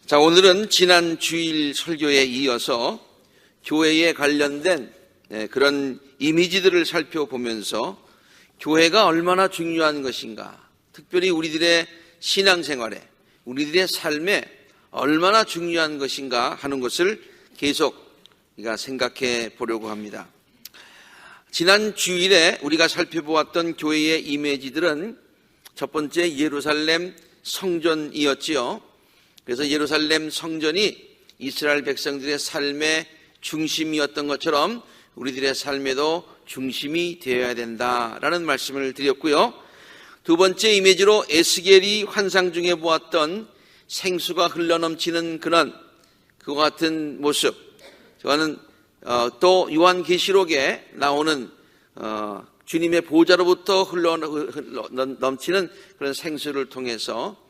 자, 오늘은 지난 주일 설교에 이어서 교회에 관련된 그런 이미지들을 살펴보면서 교회가 얼마나 중요한 것인가, 특별히 우리들의 신앙생활에, 우리들의 삶에 얼마나 중요한 것인가 하는 것을 계속 우리가 생각해 보려고 합니다. 지난 주일에 우리가 살펴보았던 교회의 이미지들은 첫 번째 예루살렘 성전이었지요. 그래서 예루살렘 성전이 이스라엘 백성들의 삶의 중심이었던 것처럼 우리들의 삶에도 중심이 되어야 된다라는 말씀을 드렸고요. 두 번째 이미지로 에스겔이 환상 중에 보았던 생수가 흘러넘치는 그런 그와 같은 모습, 저는 또 요한계시록에 나오는 주님의 보좌로부터 흘러넘치는 그런 생수를 통해서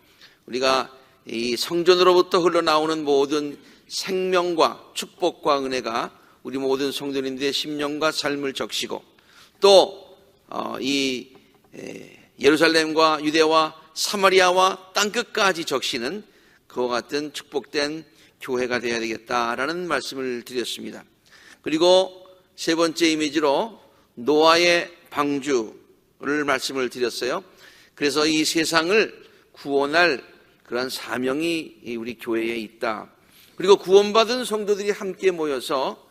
우리가 이 성전으로부터 흘러나오는 모든 생명과 축복과 은혜가 우리 모든 성도님들의 심령과 삶을 적시고, 또 이 예루살렘과 유대와 사마리아와 땅끝까지 적시는 그와 같은 축복된 교회가 되어야 되겠다라는 말씀을 드렸습니다. 그리고 세 번째 이미지로 노아의 방주를 말씀을 드렸어요. 그래서 이 세상을 구원할 그런 사명이 우리 교회에 있다. 그리고 구원받은 성도들이 함께 모여서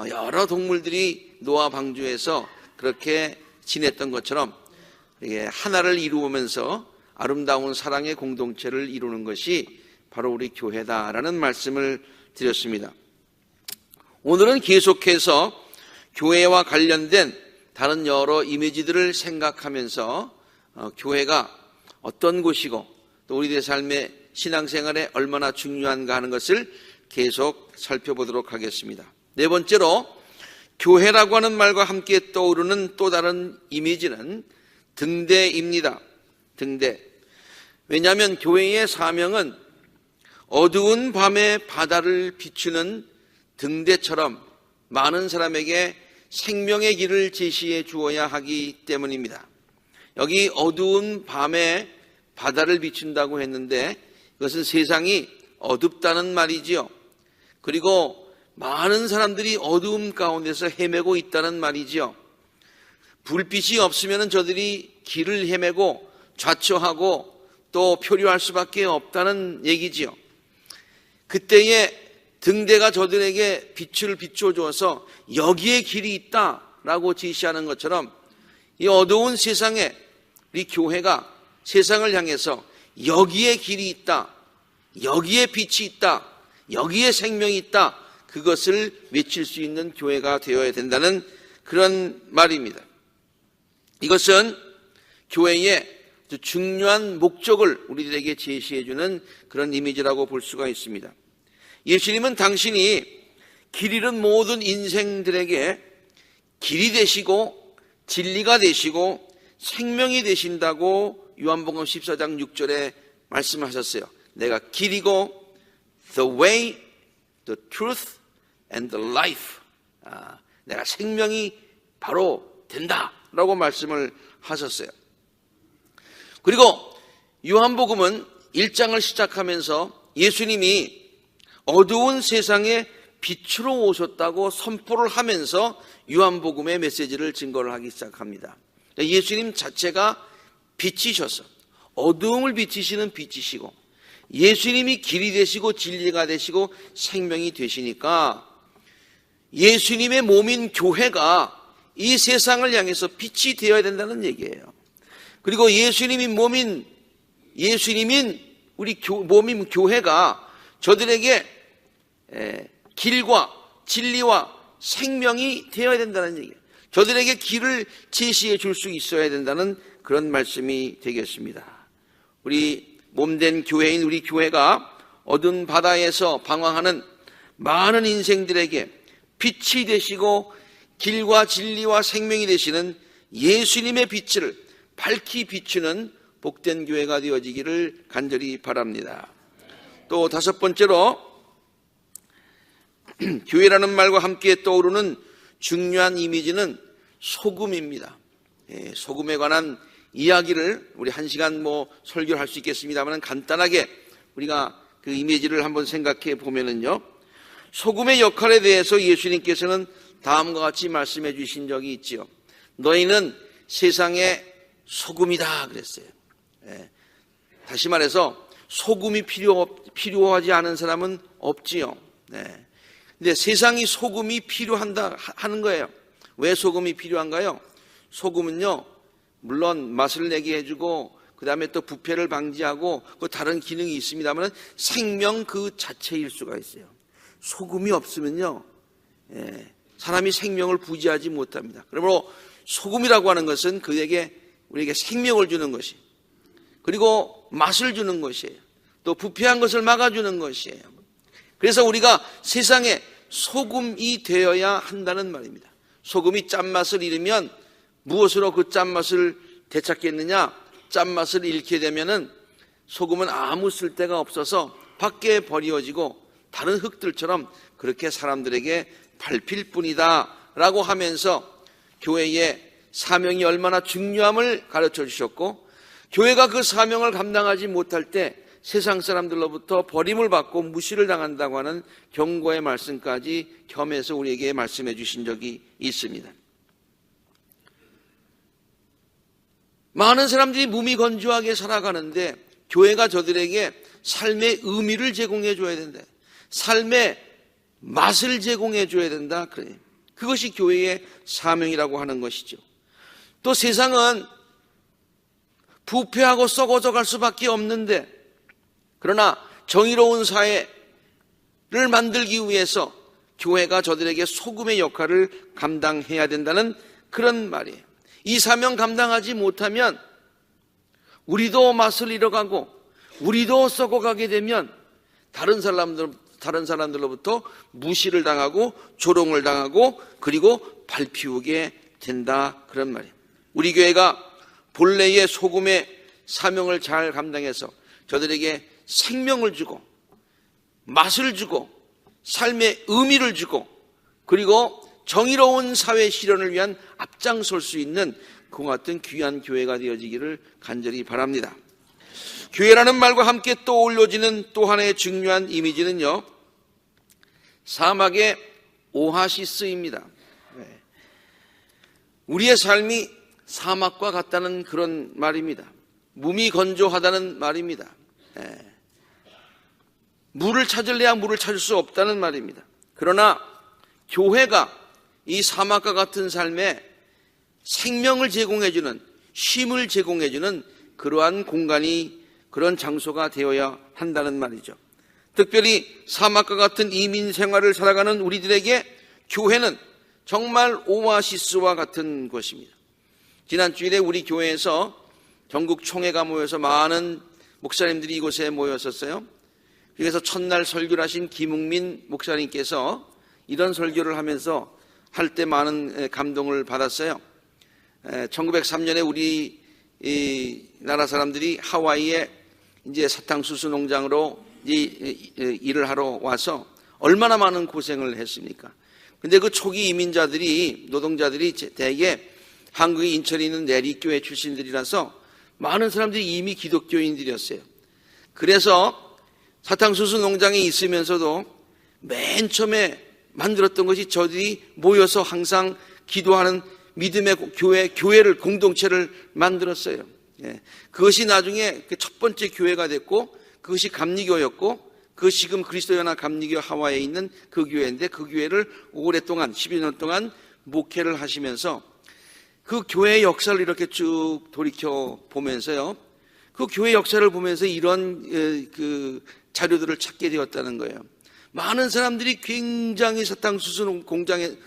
여러 동물들이 노아 방주에서 그렇게 지냈던 것처럼 하나를 이루면서 아름다운 사랑의 공동체를 이루는 것이 바로 우리 교회다라는 말씀을 드렸습니다. 오늘은 계속해서 교회와 관련된 다른 여러 이미지들을 생각하면서 교회가 어떤 곳이고 또 우리들의 삶의 신앙생활에 얼마나 중요한가 하는 것을 계속 살펴보도록 하겠습니다. 네 번째로 교회라고 하는 말과 함께 떠오르는 또 다른 이미지는 등대입니다. 등대. 왜냐하면 교회의 사명은 어두운 밤의 바다를 비추는 등대처럼 많은 사람에게 생명의 길을 제시해 주어야 하기 때문입니다. 여기 어두운 밤에 바다를 비춘다고 했는데 이것은 세상이 어둡다는 말이지요. 그리고 많은 사람들이 어두움 가운데서 헤매고 있다는 말이지요. 불빛이 없으면 저들이 길을 헤매고 좌초하고 또 표류할 수밖에 없다는 얘기지요. 그때에 등대가 저들에게 빛을 비춰주어서 여기에 길이 있다라고 제시하는 것처럼 이 어두운 세상에 우리 교회가 세상을 향해서 여기에 길이 있다, 여기에 빛이 있다, 여기에 생명이 있다, 그것을 외칠 수 있는 교회가 되어야 된다는 그런 말입니다. 이것은 교회의 아주 중요한 목적을 우리들에게 제시해 주는 그런 이미지라고 볼 수가 있습니다. 예수님은 당신이 길 잃은 모든 인생들에게 길이 되시고 진리가 되시고 생명이 되신다고 요한복음 14장 6절에 말씀하셨어요. 내가 길이고 the way, the truth and the life. 내가 생명이 바로 된다라고 말씀을 하셨어요. 그리고 요한복음은 1장을 시작하면서 예수님이 어두운 세상에 빛으로 오셨다고 선포를 하면서 요한복음의 메시지를 증거를 하기 시작합니다. 예수님 자체가 빛이셔서 어두움을 비치시는 빛이시고 예수님이 길이 되시고 진리가 되시고 생명이 되시니까 예수님의 몸인 교회가 이 세상을 향해서 빛이 되어야 된다는 얘기예요. 그리고 예수님인 우리 몸인 교회가 저들에게 길과 진리와 생명이 되어야 된다는 얘기예요. 저들에게 길을 제시해 줄 수 있어야 된다는 그런 말씀이 되겠습니다. 우리 몸된 교회인 우리 교회가 어두운 바다에서 방황하는 많은 인생들에게 빛이 되시고 길과 진리와 생명이 되시는 예수님의 빛을 밝히 비추는 복된 교회가 되어지기를 간절히 바랍니다. 또 다섯 번째로 교회라는 말과 함께 떠오르는 중요한 이미지는 소금입니다. 소금에 관한 이야기를 우리 한 시간 설교를 할 수 있겠습니다만 간단하게 우리가 그 이미지를 한번 생각해 보면은요, 소금의 역할에 대해서 예수님께서는 다음과 같이 말씀해 주신 적이 있지요. 너희는 세상의 소금이다 그랬어요. 다시 말해서 소금이 필요하지 않은 사람은 없지요. 근데 세상이 소금이 필요한다 하는 거예요. 왜 소금이 필요한가요? 소금은요, 물론 맛을 내게 해주고 그 다음에 또 부패를 방지하고 그 다른 기능이 있습니다만 생명 그 자체일 수가 있어요. 소금이 없으면요, 사람이 생명을 부지하지 못합니다. 그러므로 소금이라고 하는 것은 우리에게 생명을 주는 것이, 그리고 맛을 주는 것이에요. 또 부패한 것을 막아주는 것이에요. 그래서 우리가 세상에 소금이 되어야 한다는 말입니다. 소금이 짠맛을 잃으면 무엇으로 그 짠맛을 되찾겠느냐? 짠맛을 잃게 되면은 소금은 아무 쓸데가 없어서 밖에 버려지고 다른 흙들처럼 그렇게 사람들에게 밟힐 뿐이다 라고 하면서 교회의 사명이 얼마나 중요함을 가르쳐 주셨고, 교회가 그 사명을 감당하지 못할 때 세상 사람들로부터 버림을 받고 무시를 당한다고 하는 경고의 말씀까지 겸해서 우리에게 말씀해 주신 적이 있습니다. 많은 사람들이 몸이 건조하게 살아가는데 교회가 저들에게 삶의 의미를 제공해 줘야 된다. 삶의 맛을 제공해 줘야 된다. 그래. 그것이 교회의 사명이라고 하는 것이죠. 또 세상은 부패하고 썩어져 갈 수밖에 없는데, 그러나 정의로운 사회를 만들기 위해서 교회가 저들에게 소금의 역할을 감당해야 된다는 그런 말이에요. 이 사명 감당하지 못하면 우리도 맛을 잃어가고 우리도 썩어가게 되면 다른 사람들로부터 무시를 당하고 조롱을 당하고 그리고 밟히우게 된다, 그런 말이에요. 우리 교회가 본래의 소금의 사명을 잘 감당해서 저들에게 생명을 주고 맛을 주고 삶의 의미를 주고 그리고 정의로운 사회 실현을 위한 앞장설 수 있는 그와 같은 귀한 교회가 되어지기를 간절히 바랍니다. 교회라는 말과 함께 떠올려지는 또 하나의 중요한 이미지는요, 사막의 오아시스입니다. 우리의 삶이 사막과 같다는 그런 말입니다. 몸이 건조하다는 말입니다. 물을 찾을래야 물을 찾을 수 없다는 말입니다. 그러나 교회가 이 사막과 같은 삶에 생명을 제공해주는, 쉼을 제공해주는 그러한 공간이, 그런 장소가 되어야 한다는 말이죠. 특별히 사막과 같은 이민 생활을 살아가는 우리들에게 교회는 정말 오아시스와 같은 곳입니다. 지난 주일에 우리 교회에서 전국 총회가 모여서 많은 목사님들이 이곳에 모였었어요. 그래서 첫날 설교를 하신 김웅민 목사님께서 이런 설교를 하면서 할 때 많은 감동을 받았어요. 1903년에 우리 나라 사람들이 하와이에 이제 사탕수수 농장으로 일을 하러 와서 얼마나 많은 고생을 했습니까? 근데 그 초기 이민자들이, 노동자들이 대개 한국의 인천에 있는 내리교회 출신들이라서 많은 사람들이 이미 기독교인들이었어요. 그래서 사탕수수 농장에 있으면서도 맨 처음에 만들었던 것이 저들이 모여서 항상 기도하는 믿음의 교회를, 공동체를 만들었어요. 그것이 나중에 첫 번째 교회가 됐고, 그것이 감리교였고, 그 지금 그리스도연합 감리교 하와이에 있는 그 교회인데, 그 교회를 오랫동안 12년 년 동안 목회를 하시면서 그 교회의 역사를 이렇게 쭉 돌이켜 보면서요, 그 교회 역사를 보면서 이런 그 자료들을 찾게 되었다는 거예요. 많은 사람들이 굉장히 사탕수수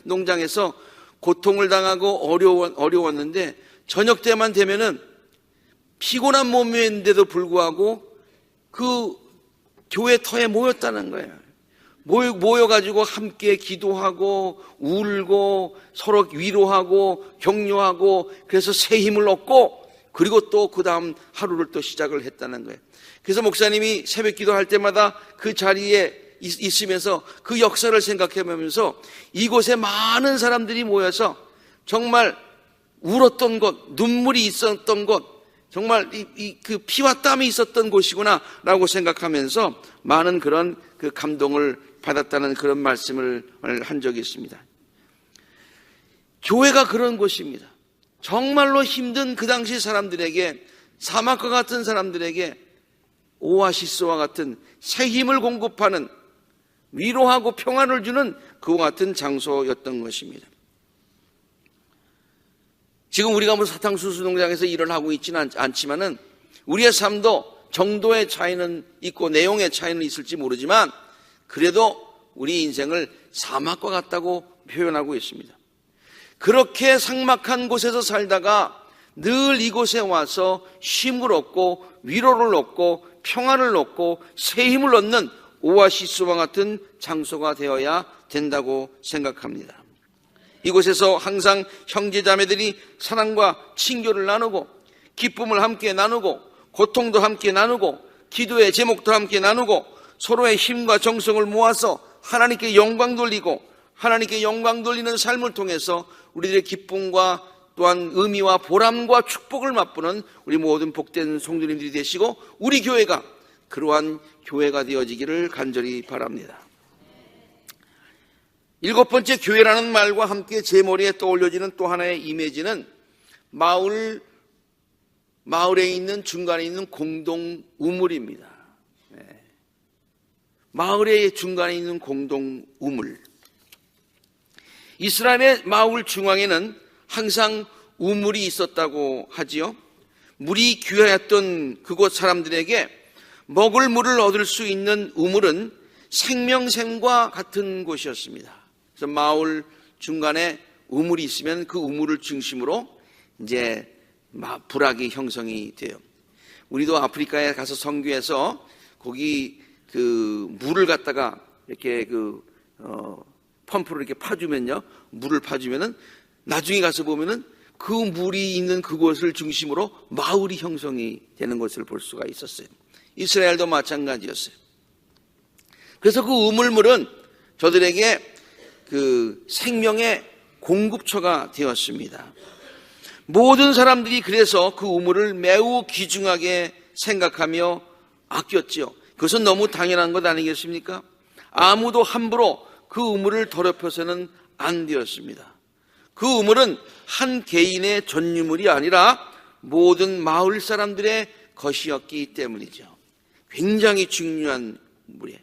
농장에서 고통을 당하고 어려웠는데 저녁 때만 되면은 피곤한 몸인데도 불구하고 그 교회 터에 모였다는 거예요. 모여가지고 함께 기도하고 울고 서로 위로하고 격려하고, 그래서 새 힘을 얻고 그리고 또 그 다음 하루를 또 시작을 했다는 거예요. 그래서 목사님이 새벽 기도할 때마다 그 자리에 있으면서 그 역사를 생각해 보면서 이곳에 많은 사람들이 모여서 정말 울었던 곳, 눈물이 있었던 곳, 정말 그 피와 땀이 있었던 곳이구나라고 생각하면서 많은 그런 그 감동을 받았다는 그런 말씀을 한 적이 있습니다. 교회가 그런 곳입니다. 정말로 힘든 그 당시 사람들에게, 사막과 같은 사람들에게 오아시스와 같은 새 힘을 공급하는, 위로하고 평안을 주는 그와 같은 장소였던 것입니다. 지금 우리가 뭐 사탕수수 농장에서 일을 하고 있지는 않지만은 우리의 삶도 정도의 차이는 있고 내용의 차이는 있을지 모르지만 그래도 우리 인생을 사막과 같다고 표현하고 있습니다. 그렇게 삭막한 곳에서 살다가 늘 이곳에 와서 쉼을 얻고 위로를 얻고 평안을 얻고 새 힘을 얻는 오아시스와 같은 장소가 되어야 된다고 생각합니다. 이곳에서 항상 형제자매들이 사랑과 친교를 나누고 기쁨을 함께 나누고 고통도 함께 나누고 기도의 제목도 함께 나누고 서로의 힘과 정성을 모아서 하나님께 영광 돌리고 하나님께 영광 돌리는 삶을 통해서 우리들의 기쁨과 또한 의미와 보람과 축복을 맛보는 우리 모든 복된 성도님들이 되시고 우리 교회가 그러한 교회가 되어지기를 간절히 바랍니다. 7번째, 교회라는 말과 함께 제 머리에 떠올려지는 또 하나의 이미지는 마을에 있는 중간에 있는 공동 우물입니다. 마을의 중간에 있는 공동 우물. 이스라엘의 마을 중앙에는 항상 우물이 있었다고 하지요. 물이 귀하였던 그곳 사람들에게 먹을 물을 얻을 수 있는 우물은 생명샘과 같은 곳이었습니다. 그래서 마을 중간에 우물이 있으면 그 우물을 중심으로 이제 부락이 형성이 돼요. 우리도 아프리카에 가서 선교해서 거기 그 물을 갖다가 이렇게 펌프를 이렇게 파주면요, 물을 파주면은 나중에 가서 보면은 그 물이 있는 그곳을 중심으로 마을이 형성이 되는 것을 볼 수가 있었어요. 이스라엘도 마찬가지였어요. 그래서 그 우물물은 저들에게 그 생명의 공급처가 되었습니다. 모든 사람들이 그래서 그 우물을 매우 귀중하게 생각하며 아꼈지요. 그것은 너무 당연한 것 아니겠습니까? 아무도 함부로 그 우물을 더럽혀서는 안 되었습니다. 그 우물은 한 개인의 전유물이 아니라 모든 마을 사람들의 것이었기 때문이죠. 굉장히 중요한 물이에요.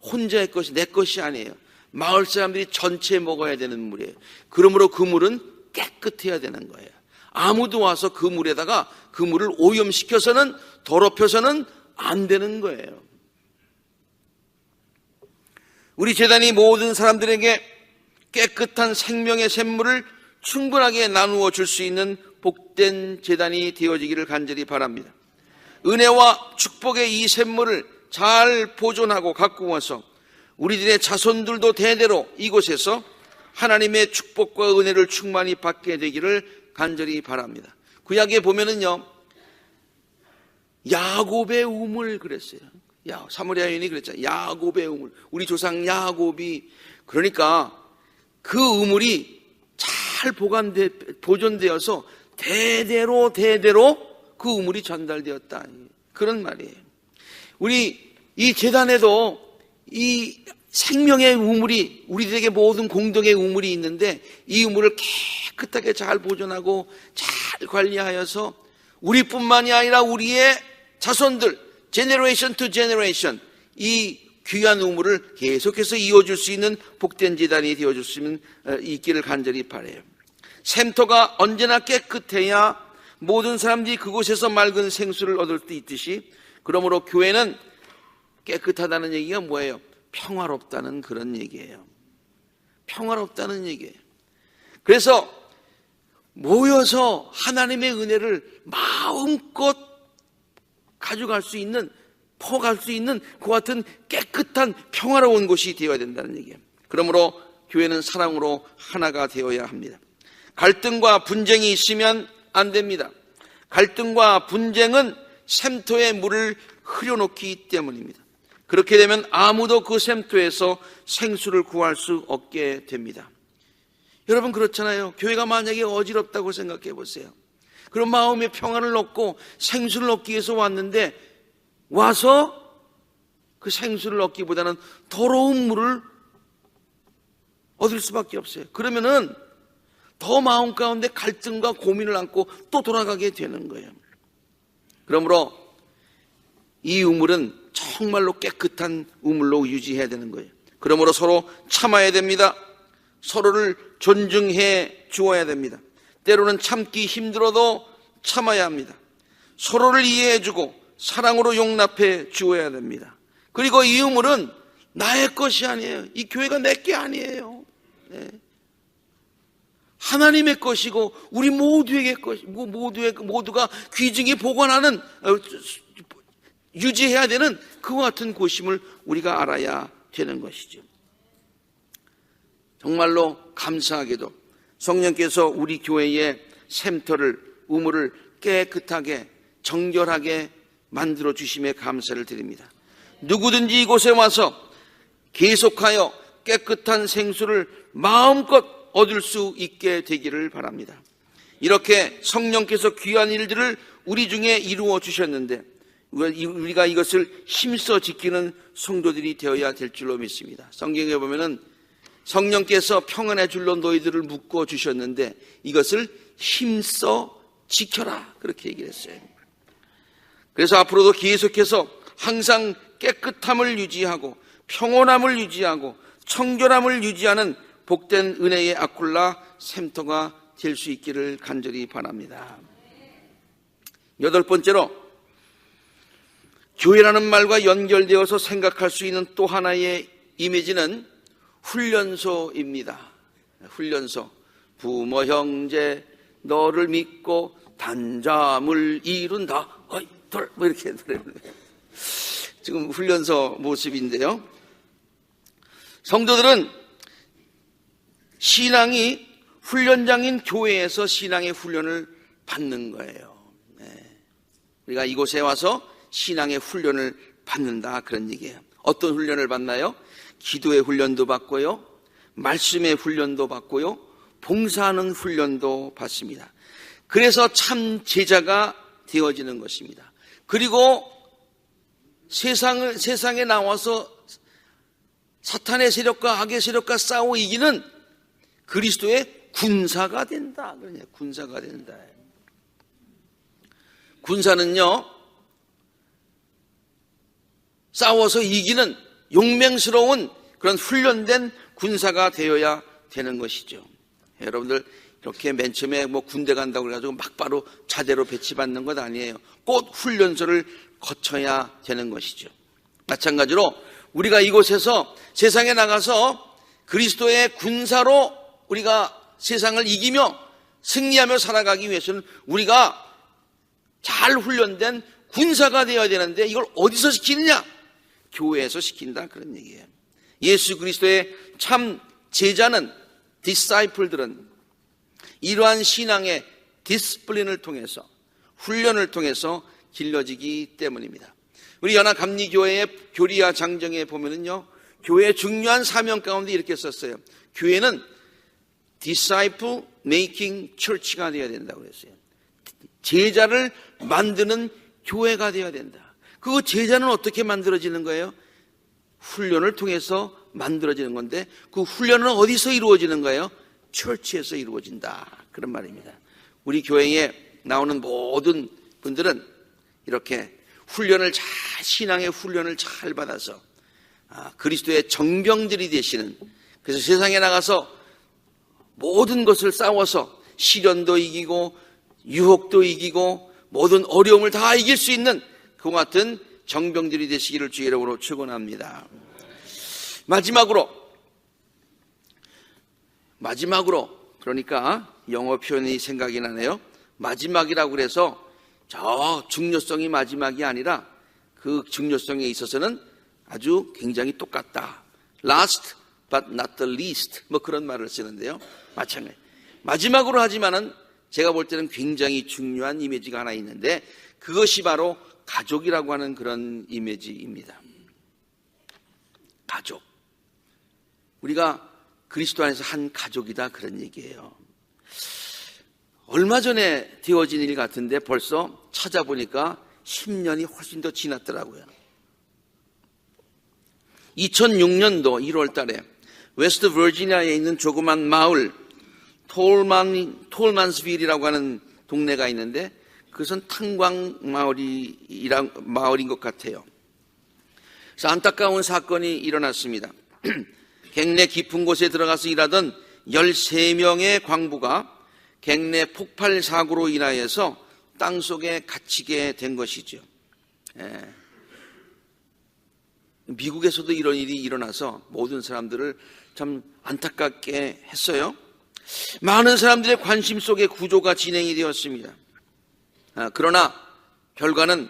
혼자의 것이, 내 것이 아니에요. 마을 사람들이 전체 먹어야 되는 물이에요. 그러므로 그 물은 깨끗해야 되는 거예요. 아무도 와서 그 물에다가 그 물을 오염시켜서는, 더럽혀서는 안 되는 거예요. 우리 제단이 모든 사람들에게 깨끗한 생명의 샘물을 충분하게 나누어 줄 수 있는 복된 제단이 되어지기를 간절히 바랍니다. 은혜와 축복의 이 샘물을 잘 보존하고 갖고 와서 우리들의 자손들도 대대로 이곳에서 하나님의 축복과 은혜를 충만히 받게 되기를 간절히 바랍니다. 구약에 보면은요, 야곱의 우물 그랬어요. 사무리아 여인이 그랬잖아요. 야곱의 우물. 우리 조상 야곱이, 그러니까 그 우물이 잘 보존되어서 대대로 그 우물이 전달되었다. 그런 말이에요. 우리 이 제단에도 이 생명의 우물이, 우리들에게 모든 공동의 우물이 있는데 이 우물을 깨끗하게 잘 보존하고 잘 관리하여서 우리뿐만이 아니라 우리의 자손들, 제너레이션 투 제너레이션, 이 귀한 우물을 계속해서 이어줄 수 있는 복된 제단이 되어줄 수 있기를 간절히 바라요. 샘터가 언제나 깨끗해야 모든 사람들이 그곳에서 맑은 생수를 얻을 수 있듯이, 그러므로 교회는 깨끗하다는 얘기가 뭐예요? 평화롭다는 그런 얘기예요. 평화롭다는 얘기예요. 그래서 모여서 하나님의 은혜를 마음껏 가져갈 수 있는, 퍼갈 수 있는 그 같은 깨끗한 평화로운 곳이 되어야 된다는 얘기예요. 그러므로 교회는 사랑으로 하나가 되어야 합니다. 갈등과 분쟁이 있으면 안 됩니다. 갈등과 분쟁은 샘터에 물을 흐려놓기 때문입니다. 그렇게 되면 아무도 그 샘터에서 생수를 구할 수 없게 됩니다. 여러분, 그렇잖아요. 교회가 만약에 어지럽다고 생각해 보세요. 그런 마음의 평안을 얻고 생수를 얻기 위해서 왔는데 와서 그 생수를 얻기보다는 더러운 물을 얻을 수밖에 없어요. 그러면은 더 마음 가운데 갈등과 고민을 안고 또 돌아가게 되는 거예요. 그러므로 이 우물은 정말로 깨끗한 우물로 유지해야 되는 거예요. 그러므로 서로 참아야 됩니다. 서로를 존중해 주어야 됩니다. 때로는 참기 힘들어도 참아야 합니다. 서로를 이해해 주고 사랑으로 용납해 주어야 됩니다. 그리고 이 우물은 나의 것이 아니에요. 이 교회가 내 게 아니에요. 네. 하나님의 것이고 우리 모두에게 모두가 귀중히 보관하는 유지해야 되는 그와 같은 곳임을 우리가 알아야 되는 것이죠. 정말로 감사하게도 성령께서 우리 교회의 샘터를 우물을 깨끗하게 정결하게 만들어 주심에 감사를 드립니다. 누구든지 이곳에 와서 계속하여 깨끗한 생수를 마음껏 얻을 수 있게 되기를 바랍니다. 이렇게 성령께서 귀한 일들을 우리 중에 이루어 주셨는데 우리가 이것을 힘써 지키는 성도들이 되어야 될 줄로 믿습니다. 성경에 보면은 성령께서 평안의 줄로 너희들을 묶어 주셨는데 이것을 힘써 지켜라 그렇게 얘기를 했어요. 그래서 앞으로도 계속해서 항상 깨끗함을 유지하고 평온함을 유지하고 청결함을 유지하는 복된 은혜의 아쿨라 샘터가 될 수 있기를 간절히 바랍니다. 8번째로 교회라는 말과 연결되어서 생각할 수 있는 또 하나의 이미지는 훈련소입니다. 훈련소. 부모 형제 너를 믿고 단잠을 이룬다. 어이 돌 뭐 이렇게 지금 훈련소 모습인데요. 성도들은 신앙이 훈련장인 교회에서 신앙의 훈련을 받는 거예요. 네. 우리가 이곳에 와서 신앙의 훈련을 받는다 그런 얘기예요. 어떤 훈련을 받나요? 기도의 훈련도 받고요, 말씀의 훈련도 받고요, 봉사하는 훈련도 받습니다. 그래서 참 제자가 되어지는 것입니다. 그리고 세상에 나와서 사탄의 세력과 악의 세력과 싸워 이기는 그리스도의 군사가 된다. 그러냐, 군사가 된다. 군사는요, 싸워서 이기는 용맹스러운 그런 훈련된 군사가 되어야 되는 것이죠. 여러분들 이렇게 맨 처음에 군대 간다고 그래가지고 막바로 자대로 배치받는 것 아니에요. 꼭 훈련소를 거쳐야 되는 것이죠. 마찬가지로 우리가 이곳에서 세상에 나가서 그리스도의 군사로 우리가 세상을 이기며 승리하며 살아가기 위해서는 우리가 잘 훈련된 군사가 되어야 되는데 이걸 어디서 시키느냐? 교회에서 시킨다 그런 얘기예요. 예수 그리스도의 참 제자는 디사이플들은 이러한 신앙의 디스플린을 통해서 훈련을 통해서 길러지기 때문입니다. 우리 연합감리교회의 교리와 장정에 보면은요, 교회의 중요한 사명 가운데 이렇게 썼어요. 교회는 disciple making church가 되어야 된다고 그랬어요. 제자를 만드는 교회가 되어야 된다. 그 제자는 어떻게 만들어지는 거예요? 훈련을 통해서 만들어지는 건데 그 훈련은 어디서 이루어지는 거예요? 처치에서 이루어진다 그런 말입니다. 우리 교회에 나오는 모든 분들은 이렇게 훈련을 신앙의 훈련을 잘 받아서 그리스도의 정병들이 되시는, 그래서 세상에 나가서 모든 것을 싸워서 시련도 이기고 유혹도 이기고 모든 어려움을 다 이길 수 있는 그와 같은 정병들이 되시기를 주의 이름으로 축원합니다. 마지막으로 그러니까 영어 표현이 생각이 나네요. 마지막이라고 그래서 저 중요성이 마지막이 아니라 그 중요성에 있어서는 아주 굉장히 똑같다. Last but not the least 그런 말을 쓰는데요. 마찬가지. 마지막으로 하지만은 제가 볼 때는 굉장히 중요한 이미지가 하나 있는데 그것이 바로 가족이라고 하는 그런 이미지입니다. 가족. 우리가 그리스도 안에서 한 가족이다 그런 얘기예요. 얼마 전에 되어진 일 같은데 벌써 찾아보니까 10년이 훨씬 더 지났더라고요. 2006년도 1월 달에 웨스트 버지니아에 있는 조그만 마을 톨만스빌이라고 하는 동네가 있는데 그것은 탄광 마을인 것 같아요. 그래서 안타까운 사건이 일어났습니다. 갱내 깊은 곳에 들어가서 일하던 13명의 광부가 갱내 폭발 사고로 인하여서 땅속에 갇히게 된 것이죠. 미국에서도 이런 일이 일어나서 모든 사람들을 참 안타깝게 했어요. 많은 사람들의 관심 속에 구조가 진행이 되었습니다. 그러나 결과는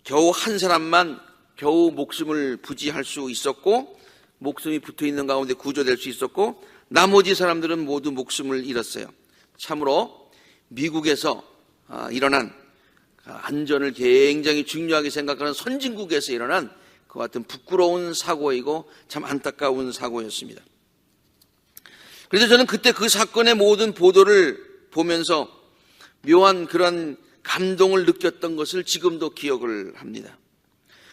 겨우 한 사람만 겨우 목숨을 부지할 수 있었고, 목숨이 붙어있는 가운데 구조될 수 있었고, 나머지 사람들은 모두 목숨을 잃었어요. 참으로 미국에서 일어난 안전을 굉장히 중요하게 생각하는 선진국에서 일어난 그 같은 부끄러운 사고이고 참 안타까운 사고였습니다. 그래서 저는 그때 그 사건의 모든 보도를 보면서 묘한 그런 감동을 느꼈던 것을 지금도 기억을 합니다.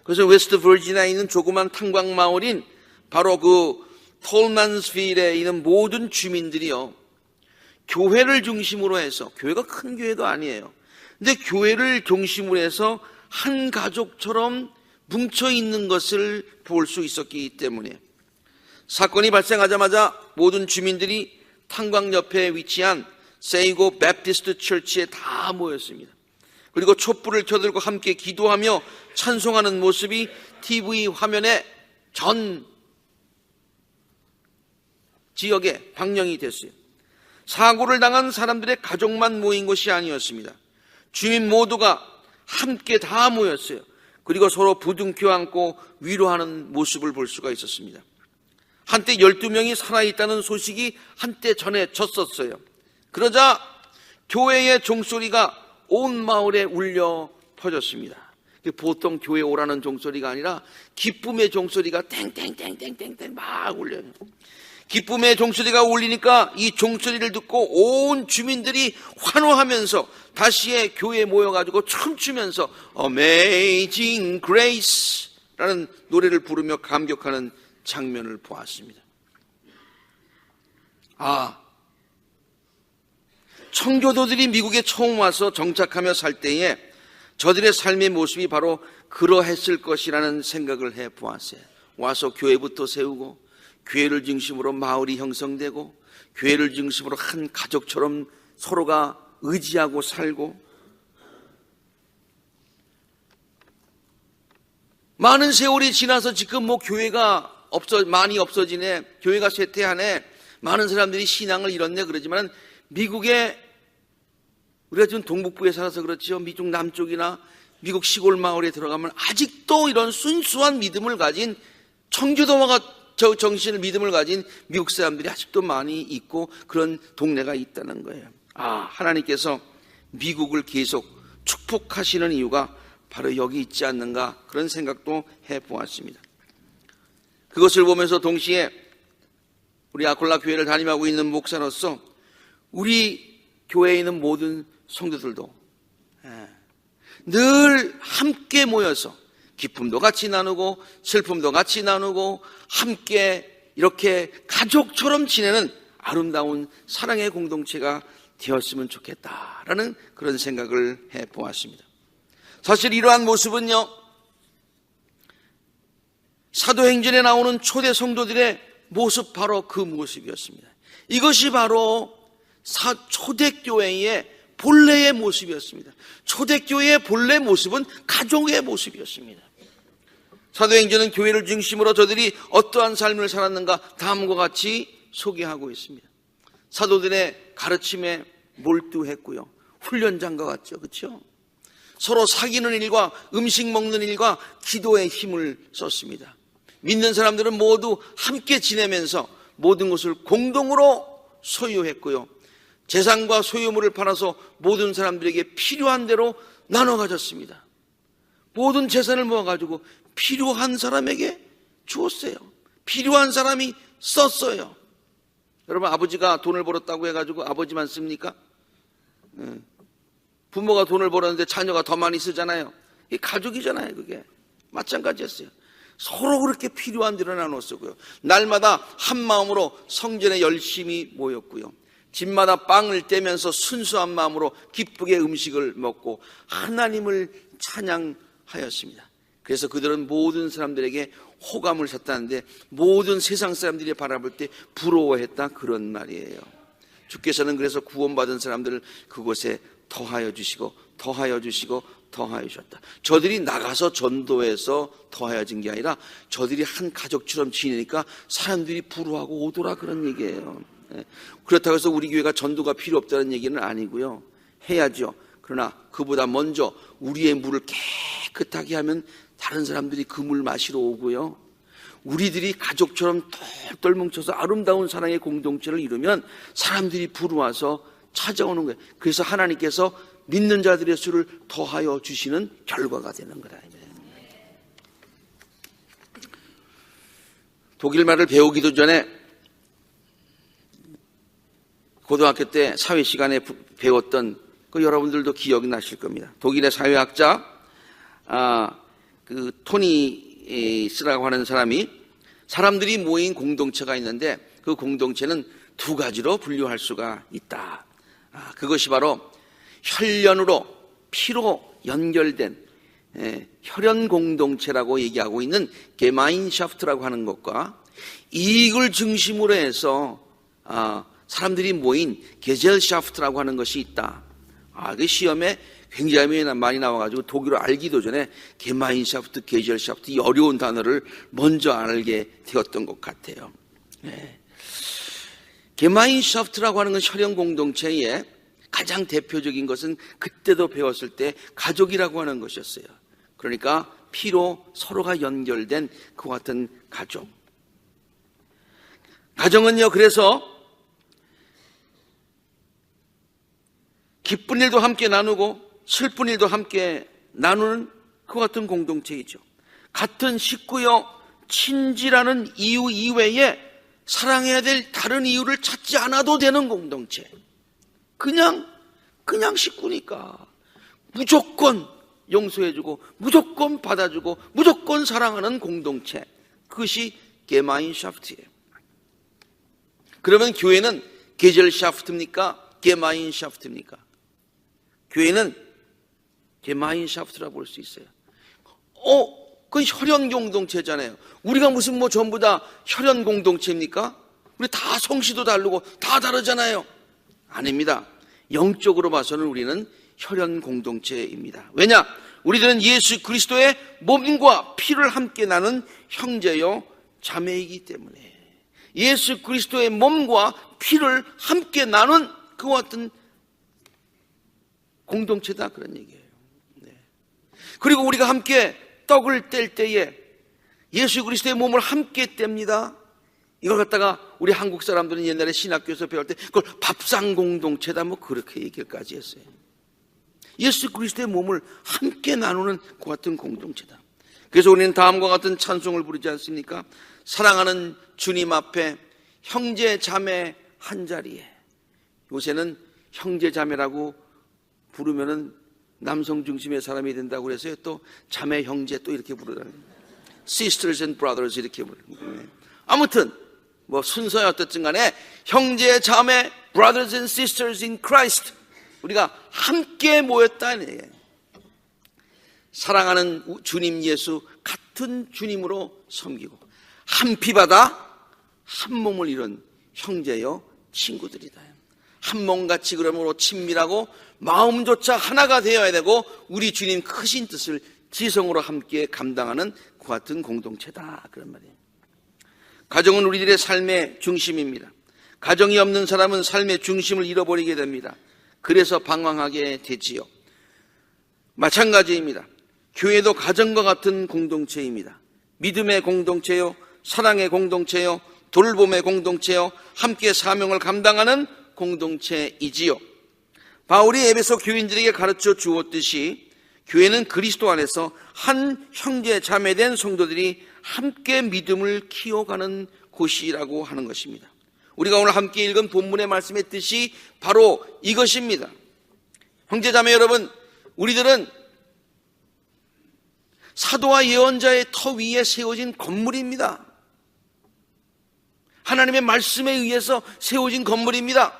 그래서 웨스트 버지니아에 있는 조그만 탄광 마을인 바로 그 톨만스빌에 있는 모든 주민들이요, 교회를 중심으로 해서, 교회가 큰 교회도 아니에요. 근데 교회를 중심으로 해서 한 가족처럼 뭉쳐 있는 것을 볼 수 있었기 때문에 사건이 발생하자마자 모든 주민들이 탄광 옆에 위치한 세이고 베프티스트 처치에 다 모였습니다. 그리고 촛불을 켜들고 함께 기도하며 찬송하는 모습이 TV 화면에 전 지역에 방영이 됐어요. 사고를 당한 사람들의 가족만 모인 것이 아니었습니다. 주민 모두가 함께 다 모였어요. 그리고 서로 부둥켜 안고 위로하는 모습을 볼 수가 있었습니다. 한때 12명이 살아있다는 소식이 한때 전해졌었어요. 그러자 교회의 종소리가 온 마을에 울려 퍼졌습니다. 보통 교회 오라는 종소리가 아니라 기쁨의 종소리가 땡땡땡땡땡땡 막 울려요. 기쁨의 종소리가 울리니까 이 종소리를 듣고 온 주민들이 환호하면서 다시의 교회에 모여가지고 춤추면서 Amazing Grace라는 노래를 부르며 감격하는 장면을 보았습니다. 청교도들이 미국에 처음 와서 정착하며 살 때에 저들의 삶의 모습이 바로 그러했을 것이라는 생각을 해보았어요. 와서 교회부터 세우고 교회를 중심으로 마을이 형성되고 교회를 중심으로 한 가족처럼 서로가 의지하고 살고, 많은 세월이 지나서 지금 뭐 교회가 많이 없어지네, 교회가 쇠퇴하네, 많은 사람들이 신앙을 잃었네 그러지만 미국에, 우리가 지금 동북부에 살아서 그렇죠, 미국 남쪽이나 미국 시골 마을에 들어가면 아직도 이런 순수한 믿음을 가진 청교도와 정신을 믿음을 가진 미국 사람들이 아직도 많이 있고 그런 동네가 있다는 거예요. 하나님께서 미국을 계속 축복하시는 이유가 바로 여기 있지 않는가, 그런 생각도 해보았습니다. 그것을 보면서 동시에 우리 아콜라 교회를 담임하고 있는 목사로서 우리 교회에 있는 모든 성도들도 늘 함께 모여서 기쁨도 같이 나누고 슬픔도 같이 나누고 함께 이렇게 가족처럼 지내는 아름다운 사랑의 공동체가 되었으면 좋겠다라는 그런 생각을 해보았습니다. 사실 이러한 모습은요, 사도행전에 나오는 초대 성도들의 모습, 바로 그 모습이었습니다. 이것이 바로 초대교회의 본래의 모습이었습니다. 초대교회의 본래 모습은 가족의 모습이었습니다. 사도행전은 교회를 중심으로 저들이 어떠한 삶을 살았는가 다음과 같이 소개하고 있습니다. 사도들의 가르침에 몰두했고요, 훈련장과 같죠, 그렇죠? 서로 사귀는 일과 음식 먹는 일과 기도에 힘을 썼습니다. 믿는 사람들은 모두 함께 지내면서 모든 것을 공동으로 소유했고요, 재산과 소유물을 팔아서 모든 사람들에게 필요한 대로 나눠 가졌습니다. 모든 재산을 모아가지고 필요한 사람에게 주었어요. 필요한 사람이 썼어요. 여러분, 아버지가 돈을 벌었다고 해가지고 아버지만 씁니까? 부모가 돈을 벌었는데 자녀가 더 많이 쓰잖아요. 이게 가족이잖아요. 그게 마찬가지였어요. 서로 그렇게 필요한 대로 나눠 쓰고요. 날마다 한 마음으로 성전에 열심히 모였고요. 집마다 빵을 떼면서 순수한 마음으로 기쁘게 음식을 먹고 하나님을 찬양하였습니다. 그래서 그들은 모든 사람들에게 호감을 샀다는데 모든 세상 사람들이 바라볼 때 부러워했다, 그런 말이에요. 주께서는 그래서 구원받은 사람들을 그곳에 더하여 주시고 더하여 주시고 더하여 주셨다. 저들이 나가서 전도해서 더하여진 게 아니라 저들이 한 가족처럼 지내니까 사람들이 부러워하고 오더라, 그런 얘기예요. 그렇다고 해서 우리 교회가 전도가 필요 없다는 얘기는 아니고요. 해야죠. 그러나 그보다 먼저 우리의 물을 깨끗하게 하면 다른 사람들이 그 물 마시러 오고요. 우리들이 가족처럼 똘똘 뭉쳐서 아름다운 사랑의 공동체를 이루면 사람들이 부러워서 찾아오는 거예요. 그래서 하나님께서 믿는 자들의 수를 더하여 주시는 결과가 되는 거다. 독일말을 배우기도 전에 고등학교 때 사회 시간에 배웠던 그 여러분들도 기억이 나실 겁니다. 독일의 사회학자 그 토니스라고 하는 사람이 사람들이 모인 공동체가 있는데 그 공동체는 두 가지로 분류할 수가 있다. 그것이 바로 혈연으로 피로 연결된 혈연 공동체라고 얘기하고 있는 게마인샤프트라고 하는 것과 이익을 중심으로 해서 사람들이 모인 게젤샤프트라고 하는 것이 있다. 그 시험에 굉장히 많이 나와가지고 독일어 알기도 전에 게마인샤프트, 게젤샤프트 이 어려운 단어를 먼저 알게 되었던 것 같아요. 게마인샤프트라고 하는 건 혈연 공동체의 가장 대표적인 것은 그때도 배웠을 때 가족이라고 하는 것이었어요. 그러니까 피로 서로가 연결된 그와 같은 가족. 가정은요, 그래서 기쁜 일도 함께 나누고 슬픈 일도 함께 나누는 그와 같은 공동체이죠. 같은 식구여 친지라는 이유 이외에 사랑해야 될 다른 이유를 찾지 않아도 되는 공동체. 그냥 식구니까 무조건 용서해주고 무조건 받아주고 무조건 사랑하는 공동체. 그것이 게마인샤프트예요. 그러면 교회는 게젤샤프트입니까? 게마인샤프트입니까? 교회는 게마인샤프트라고 볼 수 있어요. 그건 혈연 공동체잖아요. 우리가 무슨 전부 다 혈연 공동체입니까? 우리 다 성씨도 다르고 다 다르잖아요. 아닙니다. 영적으로 봐서는 우리는 혈연 공동체입니다. 왜냐? 우리들은 예수 그리스도의 몸과 피를 함께 나눈 형제요 자매이기 때문에 예수 그리스도의 몸과 피를 함께 나눈 그와 같은 공동체다, 그런 얘기예요. 그리고 우리가 함께 떡을 뗄 때에 예수 그리스도의 몸을 함께 뗍니다. 이걸 갖다가 우리 한국 사람들은 옛날에 신학교에서 배울 때 그걸 밥상 공동체다 그렇게 얘기까지 했어요. 예수 그리스도의 몸을 함께 나누는 그 같은 공동체다. 그래서 우리는 다음과 같은 찬송을 부르지 않습니까? 사랑하는 주님 앞에 형제 자매 한 자리에. 요새는 형제 자매라고 부르면은 남성 중심의 사람이 된다고 그래서요. 또 자매 형제 또 이렇게 부르잖아요. Sisters and brothers 이렇게 부르는. 아무튼 순서야 어떻든 간에 형제 자매 brothers and sisters in Christ 우리가 함께 모였다는 얘기예요. 사랑하는 주님 예수 같은 주님으로 섬기고 한 피바다 한 몸을 이룬 형제요 친구들이다. 한 몸같이 그러므로 친밀하고 마음조차 하나가 되어야 되고 우리 주님 크신 뜻을 지성으로 함께 감당하는 그 같은 공동체다, 그런 말이에요. 가정은 우리들의 삶의 중심입니다. 가정이 없는 사람은 삶의 중심을 잃어버리게 됩니다. 그래서 방황하게 되지요. 마찬가지입니다. 교회도 가정과 같은 공동체입니다. 믿음의 공동체요, 사랑의 공동체요, 돌봄의 공동체요, 함께 사명을 감당하는 공동체이지요. 바울이 에베소 교인들에게 가르쳐 주었듯이 교회는 그리스도 안에서 한 형제 자매된 성도들이 함께 믿음을 키워가는 곳이라고 하는 것입니다. 우리가 오늘 함께 읽은 본문의 말씀의 뜻이 바로 이것입니다. 형제자매 여러분, 우리들은 사도와 예언자의 터 위에 세워진 건물입니다. 하나님의 말씀에 의해서 세워진 건물입니다.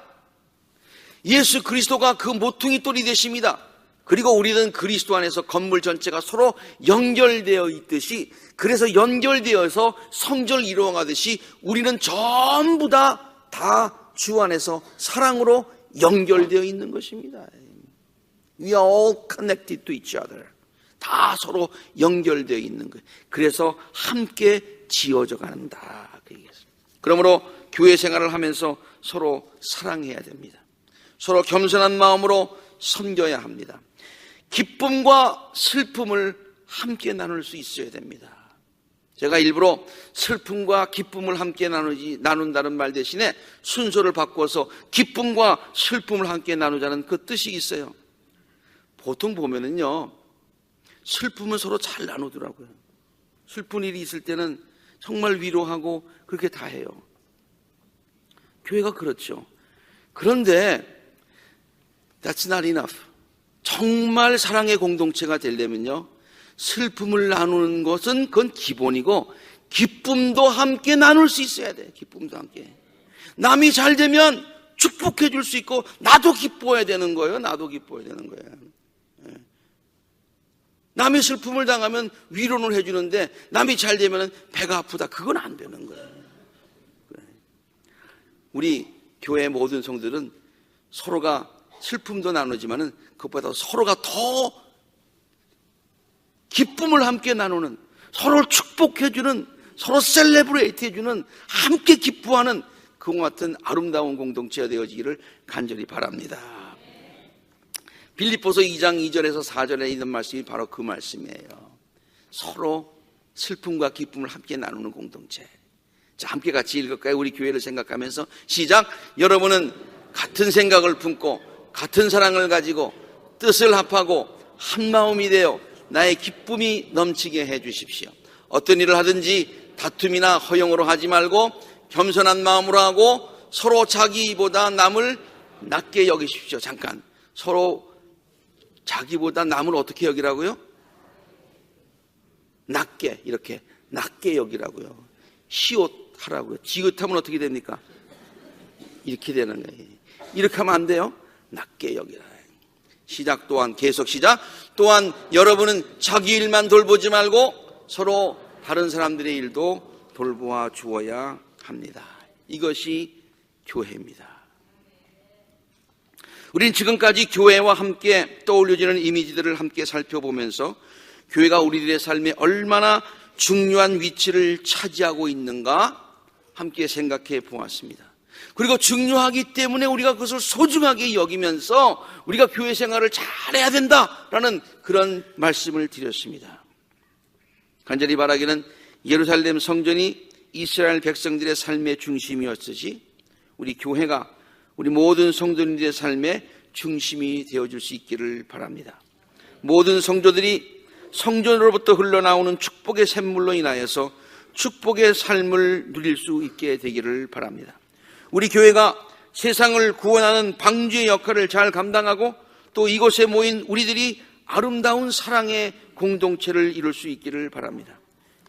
예수 그리스도가 그 모퉁이 돌이 되십니다. 그리고 우리는 그리스도 안에서 건물 전체가 서로 연결되어 있듯이, 그래서 연결되어서 성전을 이루어가듯이 우리는 전부 다 주 안에서 사랑으로 연결되어 있는 것입니다. We are all connected to each other. 다 서로 연결되어 있는 거예요. 그래서 함께 지어져 간다. 그러므로 교회 생활을 하면서 서로 사랑해야 됩니다. 서로 겸손한 마음으로 섬겨야 합니다. 기쁨과 슬픔을 함께 나눌 수 있어야 됩니다. 제가 일부러 슬픔과 기쁨을 함께 나눈다는 말 대신에 순서를 바꿔서 기쁨과 슬픔을 함께 나누자는 그 뜻이 있어요. 보통 보면은요, 슬픔은 서로 잘 나누더라고요. 슬픈 일이 있을 때는 정말 위로하고 그렇게 다 해요. 교회가 그렇죠. 그런데 that's not enough. 정말 사랑의 공동체가 되려면요, 슬픔을 나누는 것은 그건 기본이고 기쁨도 함께 나눌 수 있어야 돼. 기쁨도 함께. 남이 잘 되면 축복해 줄 수 있고 나도 기뻐해야 되는 거예요. 나도 기뻐해야 되는 거예요. 남이 슬픔을 당하면 위로는 해주는데 남이 잘 되면 배가 아프다. 그건 안 되는 거예요. 우리 교회 모든 성들은 서로가 슬픔도 나누지만은 그것보다 서로가 더 기쁨을 함께 나누는, 서로를 축복해주는, 서로 셀레브레이트 해주는, 함께 기뻐하는 그와 같은 아름다운 공동체가 되어지기를 간절히 바랍니다. 빌립보서 2장 2절에서 4절에 있는 말씀이 바로 그 말씀이에요. 서로 슬픔과 기쁨을 함께 나누는 공동체. 자, 함께 같이 읽을까요? 우리 교회를 생각하면서 시작. 여러분은 같은 생각을 품고 같은 사랑을 가지고 뜻을 합하고 한 마음이 되어 나의 기쁨이 넘치게 해 주십시오. 어떤 일을 하든지 다툼이나 허용으로 하지 말고 겸손한 마음으로 하고 서로 자기보다 남을 낮게 여기십시오. 잠깐, 서로 자기보다 남을 어떻게 여기라고요? 낮게, 이렇게 낮게 여기라고요. 시옷하라고요. 지긋하면 어떻게 됩니까? 이렇게 되는 거예요. 이렇게 하면 안 돼요. 낮게 여기라. 시작. 또한 계속 시작. 또한 여러분은 자기 일만 돌보지 말고 서로 다른 사람들의 일도 돌보아 주어야 합니다. 이것이 교회입니다. 우린 지금까지 교회와 함께 떠올려지는 이미지들을 함께 살펴보면서 교회가 우리들의 삶에 얼마나 중요한 위치를 차지하고 있는가 함께 생각해 보았습니다. 그리고 중요하기 때문에 우리가 그것을 소중하게 여기면서 우리가 교회 생활을 잘해야 된다라는 그런 말씀을 드렸습니다. 간절히 바라기는 예루살렘 성전이 이스라엘 백성들의 삶의 중심이었듯이 우리 교회가 우리 모든 성도들의 삶의 중심이 되어줄 수 있기를 바랍니다. 모든 성도들이 성전으로부터 흘러나오는 축복의 샘물로 인하여서 축복의 삶을 누릴 수 있게 되기를 바랍니다. 우리 교회가 세상을 구원하는 방주의 역할을 잘 감당하고 또 이곳에 모인 우리들이 아름다운 사랑의 공동체를 이룰 수 있기를 바랍니다.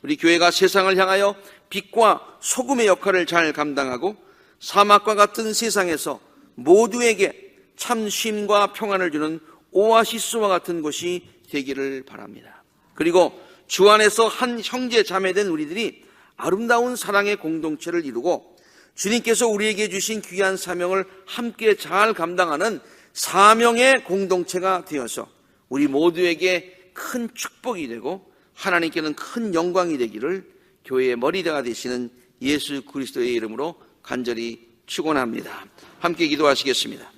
우리 교회가 세상을 향하여 빛과 소금의 역할을 잘 감당하고 사막과 같은 세상에서 모두에게 참 쉼과 평안을 주는 오아시스와 같은 곳이 되기를 바랍니다. 그리고 주 안에서 한 형제 자매된 우리들이 아름다운 사랑의 공동체를 이루고 주님께서 우리에게 주신 귀한 사명을 함께 잘 감당하는 사명의 공동체가 되어서 우리 모두에게 큰 축복이 되고 하나님께는 큰 영광이 되기를 교회의 머리대가 되시는 예수 그리스도의 이름으로 간절히 축원합니다. 함께 기도하시겠습니다.